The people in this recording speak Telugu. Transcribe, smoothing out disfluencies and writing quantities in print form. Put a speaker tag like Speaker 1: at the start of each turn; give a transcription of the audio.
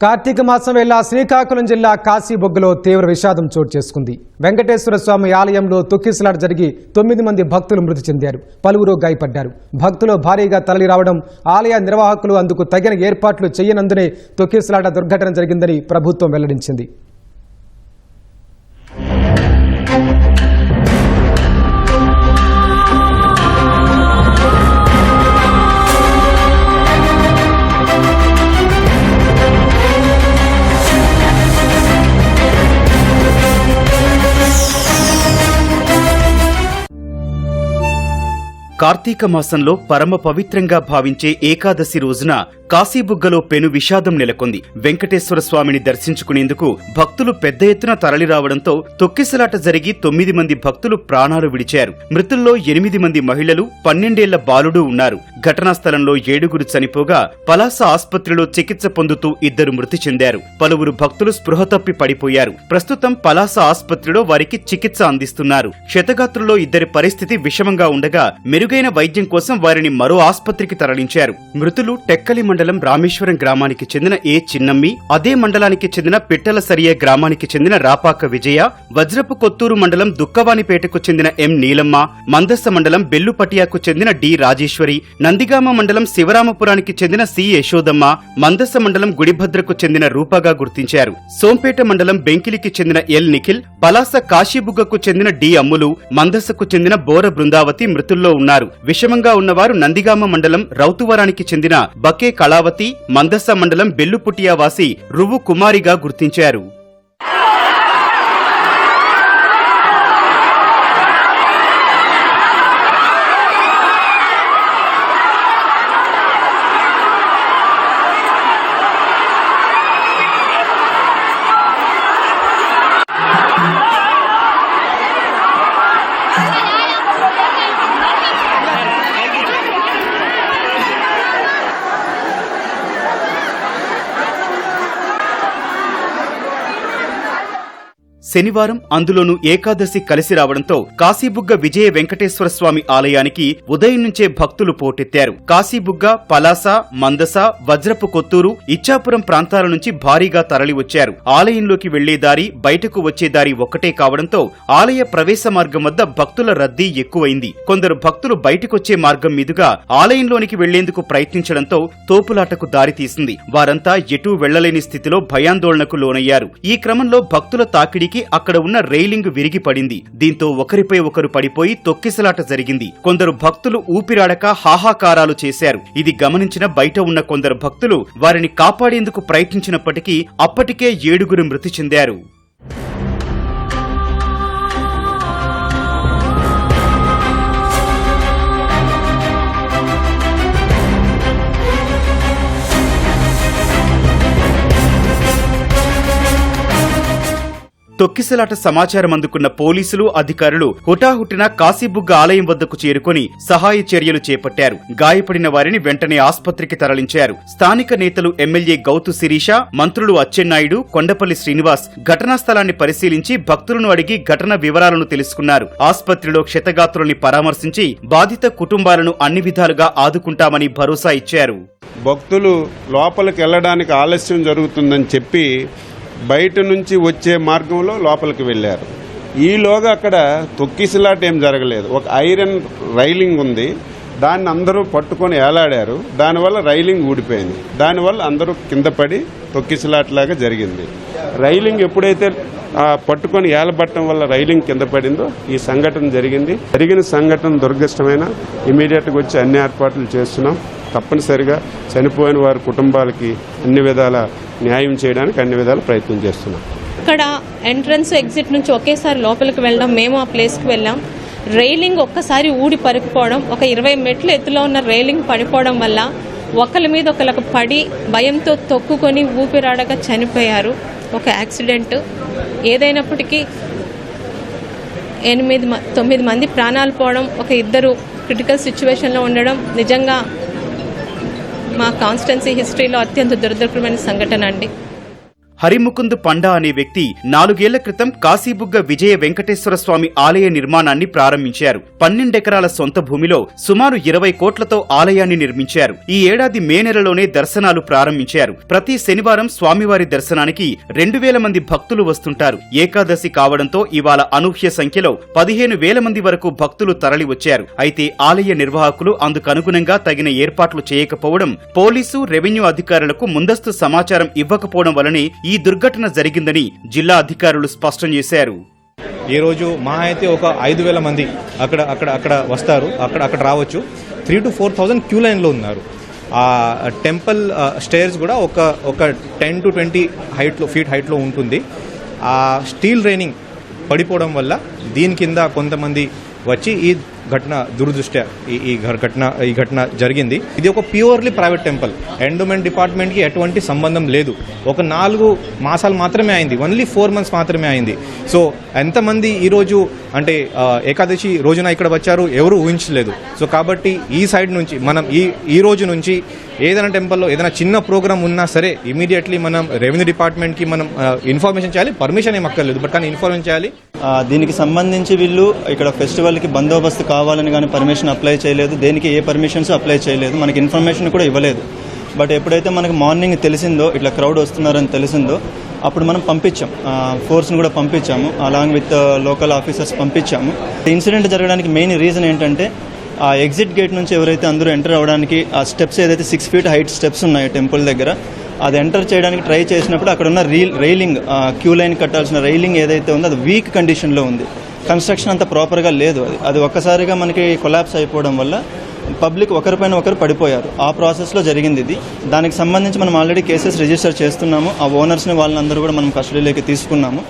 Speaker 1: కార్తీక మాసం వేళ శ్రీకాకుళం జిల్లా కాశీబుగ్గలో తీవ్ర విషాదం చోటు చేసుకుంది. వెంకటేశ్వర స్వామి ఆలయంలో తొక్కిసలాట జరిగి 9 మంది భక్తులు మృతి చెందారు, పలువురు గాయపడ్డారు. భక్తులు భారీగా తరలి రావడం, ఆలయ నిర్వాహకులు అందుకు తగిన ఏర్పాట్లు చేయనందునే తొక్కిసలాట దుర్ఘటన జరిగిందని ప్రభుత్వం వెల్లడించింది.
Speaker 2: కార్తీక మాసంలో పరమ పవిత్రంగా భావించే ఏకాదశి రోజున కాశీబుగ్గలో పెను విషాదం నెలకొంది. వెంకటేశ్వర స్వామిని దర్శించుకునేందుకు భక్తులు పెద్ద ఎత్తున తరలిరావడంతో తొక్కిసలాట జరిగి 9 మంది భక్తులు ప్రాణాలు విడిచారు. మృతుల్లో 8 మంది మహిళలు, 12 ఏళ్ల బాలుడు ఉన్నారు. ఘటనా స్థలంలో 7 చనిపోగా పలాస ఆస్పత్రిలో చికిత్స పొందుతూ 2 మృతి చెందారు. పలువురు భక్తులు స్పృహ తప్పి పడిపోయారు. ప్రస్తుతం పలాస ఆస్పత్రిలో వారికి చికిత్స అందిస్తున్నారు. క్షతగాత్రుల్లో 2 పరిస్థితి విషమంగా ఉండగా మెరుగైన వైద్యం కోసం వారిని మరో ఆస్పత్రికి తరలించారు. మృతులు టెక్కలి మండలం రామేశ్వరం గ్రామానికి చెందిన ఏ చిన్నమ్మి, అదే మండలానికి చెందిన పిట్టల సరియే గ్రామానికి చెందిన రాపాక విజయ, వజ్రపు కొత్తూరు మండలం దుక్కవానిపేటకు చెందిన ఎం నీలమ్మ, మందస్స మండలం బెల్లుపటియాకు చెందిన డి రాజేశ్వరి, నందిగామ మండలం శివరామపురానికి చెందిన సి యశోదమ్మ, మందస్స మండలం గుడిభద్రకు చెందిన రూపగా గుర్తించారు. సోంపేట మండలం బెంకిలికి చెందిన ఎల్ నిఖిల్, పలాస కాశీబుగ్గకు చెందిన డి అమ్ములు, మందస్సకు చెందిన బోర బృందావతి మృతుల్లో ఉన్నారు. విషమంగా ఉన్నవారు నందిగామ మండలం రౌతువరానికి చెందిన బకే కళావతి, మందస్స మండలం బెల్లుపుటియా వాసి రువ్వు కుమారిగా గుర్తించారు. శనివారం అందులోనూ ఏకాదశి కలిసి రావడంతో కాశీబుగ్గ విజయ వెంకటేశ్వర స్వామి ఆలయానికి ఉదయం నుంచే భక్తులు పోటెత్తారు. కాశీబుగ్గ, పలాస, మందస, వజ్రపు కొత్తూరు, ఇచ్చాపురం ప్రాంతాల నుంచి భారీగా తరలివచ్చారు. ఆలయంలోకి వెళ్లే దారి, బయటకు వచ్చే దారి ఒక్కటే కావడంతో ఆలయ ప్రవేశ మార్గం వద్ద భక్తుల రద్దీ ఎక్కువైంది. కొందరు భక్తులు బయటకొచ్చే మార్గం మీదుగా ఆలయంలోనికి వెళ్లేందుకు ప్రయత్నించడంతో తోపులాటకు దారితీసింది. వారంతా ఎటూ వెళ్లలేని స్థితిలో భయాందోళనకు లోనయ్యారు. ఈ క్రమంలో భక్తుల తాకిడికి అక్కడ ఉన్న రైలింగ్ విరిగి పడింది. దీంతో ఒకరిపై ఒకరు పడిపోయి తొక్కిసలాట జరిగింది. కొందరు భక్తులు ఊపిరాడక హాహాకారాలు చేశారు. ఇది గమనించిన బయట ఉన్న కొందరు భక్తులు వారిని కాపాడేందుకు ప్రయత్నించినప్పటికీ అప్పటికే 7 మృతి చెందారు. తొక్కిసలాట సమాచారం అందుకున్న పోలీసులు, అధికారులు హుటాహుటిన కాశీబుగ్గ ఆలయం వద్దకు చేరుకుని సహాయ చర్యలు చేపట్టారు. గాయపడిన వారిని వెంటనే ఆస్పత్రికి తరలించారు. స్థానిక నేతలు ఎమ్మెల్యే గౌతు శిరీష, మంత్రులు అచ్చెన్నాయుడు, కొండపల్లి శ్రీనివాస్ ఘటనా స్థలాన్ని పరిశీలించి భక్తులను అడిగి ఘటన వివరాలను తెలుసుకున్నారు. ఆస్పత్రిలో క్షతగాత్రుల్ని పరామర్శించి బాధిత కుటుంబాలను అన్ని విధాలుగా ఆదుకుంటామని భరోసా ఇచ్చారు.
Speaker 3: భక్తులు లోపలికి వెళ్లడానికి ఆలస్యం జరుగుతుందని చెప్పి బయట నుంచి వచ్చే మార్గంలో లోపలికి వెళ్ళారు. ఈలోగా అక్కడ తొక్కిసలాట ఏం జరగలేదు. ఒక ఐరన్ రైలింగ్ ఉంది, దాన్ని అందరూ పట్టుకొని ఏలాడారు. దానివల్ల రైలింగ్ ఊడిపోయింది. దానివల్ల అందరూ కింద పడి తొక్కిసలాటలాగా జరిగింది. రైలింగ్ ఎప్పుడైతే పట్టుకొని ఏలబట్టడం వల్ల రైలింగ్ కింద పడిందో ఈ సంఘటన జరిగింది. జరిగిన సంఘటన దురదృష్టమైన ఇమీడియట్గా వచ్చి అన్ని ఏర్పాట్లు చేస్తున్నాం. తప్పనిసరిగా చనిపోయిన వారి కుటుంబాలకి అన్ని విధాల న్యాయం చేయడానికి అన్ని విధాల ప్రయత్నం చేస్తున్నాం.
Speaker 4: ఇక్కడ ఎంట్రన్స్ ఎగ్జిట్ నుంచి ఒకేసారి లోపలికి వెళ్ళడం, మేము ఆ ప్లేస్కి వెళ్ళాం. రైలింగ్ ఒక్కసారి ఊడి పడిపోవడం, ఒక 20 మెట్ల ఎత్తులో ఉన్న రైలింగ్ పడిపోవడం వల్ల ఒకరి మీద ఒకరికి పడి భయంతో తొక్కుకొని ఊపిరాడక చనిపోయారు. ఒక యాక్సిడెంట్. ఏదైనప్పటికీ 9 మంది ప్రాణాలు పోవడం, ఒక 2 క్రిటికల్ సిచ్యువేషన్లో ఉండడం నిజంగా మా కాన్స్టిట్యున్సీ హిస్టరీలో అత్యంత దురదృష్టమైన సంఘటన అండి.
Speaker 2: హరిముకుంద్ పండా అనే వ్యక్తి 4 ఏళ్ల క్రితం కాశీబుగ్గ విజయ వెంకటేశ్వర స్వామి ఆలయ నిర్మాణాన్ని ప్రారంభించారు. 12 ఎకరాల సొంత భూమిలో సుమారు 20 కోట్లతో ఆలయాన్ని నిర్మించారు. ఈ ఏడాది మే నెలలోనే దర్శనాలు ప్రారంభించారు. ప్రతి శనివారం స్వామివారి దర్శనానికి 2000 మంది భక్తులు వస్తుంటారు. ఏకాదశి కావడంతో ఇవాళ అనూహ్య సంఖ్యలో 15,000 మంది వరకు భక్తులు తరలి వచ్చారు. అయితే ఆలయ నిర్వాహకులు అందుకనుగుణంగా తగిన ఏర్పాట్లు చేయకపోవడం, పోలీసు రెవెన్యూ అధికారులకు ముందస్తు సమాచారం ఇవ్వకపోవడం వల్లనే ఈ దుర్ఘటన జరిగిందని జిల్లా అధికారులు స్పష్టం చేశారు.
Speaker 5: ఈ రోజు మా అయితే ఒక 5,000 మంది అక్కడ వస్తారు. అక్కడ రావచ్చు. 3,000 to 4,000 క్యూ లైన్లో ఉన్నారు. ఆ టెంపుల్ స్టేర్స్ కూడా ఒక 10 to 20 ఫీట్ హైట్లో ఉంటుంది. ఆ స్టీల్ రైనింగ్ పడిపోవడం వల్ల దీని కింద కొంతమంది వచ్చి ఈ ఘటన దురదృష్ట్యా ఈ ఘటన జరిగింది. ఇది ఒక ప్యూర్లీ ప్రైవేట్ టెంపుల్. ఎండోమెంట్ డిపార్ట్మెంట్కి ఎటువంటి సంబంధం లేదు. ఒక 4 మాసాలు మాత్రమే అయింది. ఓన్లీ 4 months మాత్రమే అయింది. సో ఎంతమంది ఈరోజు అంటే ఏకాదశి రోజున ఇక్కడ వచ్చారు ఎవరు ఊహించలేదు. సో కాబట్టి ఈ సైడ్ నుంచి మనం ఈ రోజు నుంచి ఏదైనా టెంపుల్లో ఏదైనా చిన్న ప్రోగ్రామ్ ఉన్నా సరే ఇమీడియట్లీ మనం రెవెన్యూ డిపార్ట్మెంట్కి మనం ఇన్ఫర్మేషన్ చేయాలి. పర్మిషన్ ఏం అక్కర్లేదు, బట్ కానీ ఇన్ఫర్మేషన్ చేయాలి.
Speaker 6: దీనికి సంబంధించి వీళ్ళు ఇక్కడ ఫెస్టివల్కి బందోబస్తు కావాలని కానీ పర్మిషన్ అప్లై చేయలేదు. దేనికి ఏ పర్మిషన్స్ అప్లై చేయలేదు. మనకి ఇన్ఫర్మేషన్ కూడా ఇవ్వలేదు. బట్ ఎప్పుడైతే మనకి మార్నింగ్ తెలిసిందో ఇట్లా క్రౌడ్ వస్తున్నారని తెలిసిందో అప్పుడు మనం పంపించాం. ఫోర్స్ని కూడా పంపించాము. అలాంగ్ విత్ లోకల్ ఆఫీసర్స్ పంపించాము. ఇన్సిడెంట్ జరగడానికి మెయిన్ రీజన్ ఏంటంటే ఆ ఎగ్జిట్ గేట్ నుంచి ఎవరైతే అందరూ ఎంటర్ అవ్వడానికి ఆ స్టెప్స్ ఏదైతే 6 feet హైట్ స్టెప్స్ ఉన్నాయో టెంపుల్ దగ్గర, అది ఎంటర్ చేయడానికి ట్రై చేసినప్పుడు అక్కడ ఉన్న రైలింగ్ క్యూ లైన్ కట్టాల్సిన రైలింగ్ ఏదైతే ఉందో అది వీక్ కండిషన్లో ఉంది. కన్స్ట్రక్షన్ అంత ప్రాపర్గా లేదు. అది ఒక్కసారిగా మనకి కొలాప్స్ అయిపోవడం వల్ల పబ్లిక్ ఒకరిపైన ఒకరు పడిపోయారు. ఆ ప్రాసెస్లో జరిగింది ఇది. దానికి సంబంధించి మనం ఆల్రెడీ కేసెస్ రిజిస్టర్ చేస్తున్నాము. ఆ ఓనర్స్ని వాళ్ళందరూ కూడా మనం కస్టడీలోకి తీసుకున్నాము.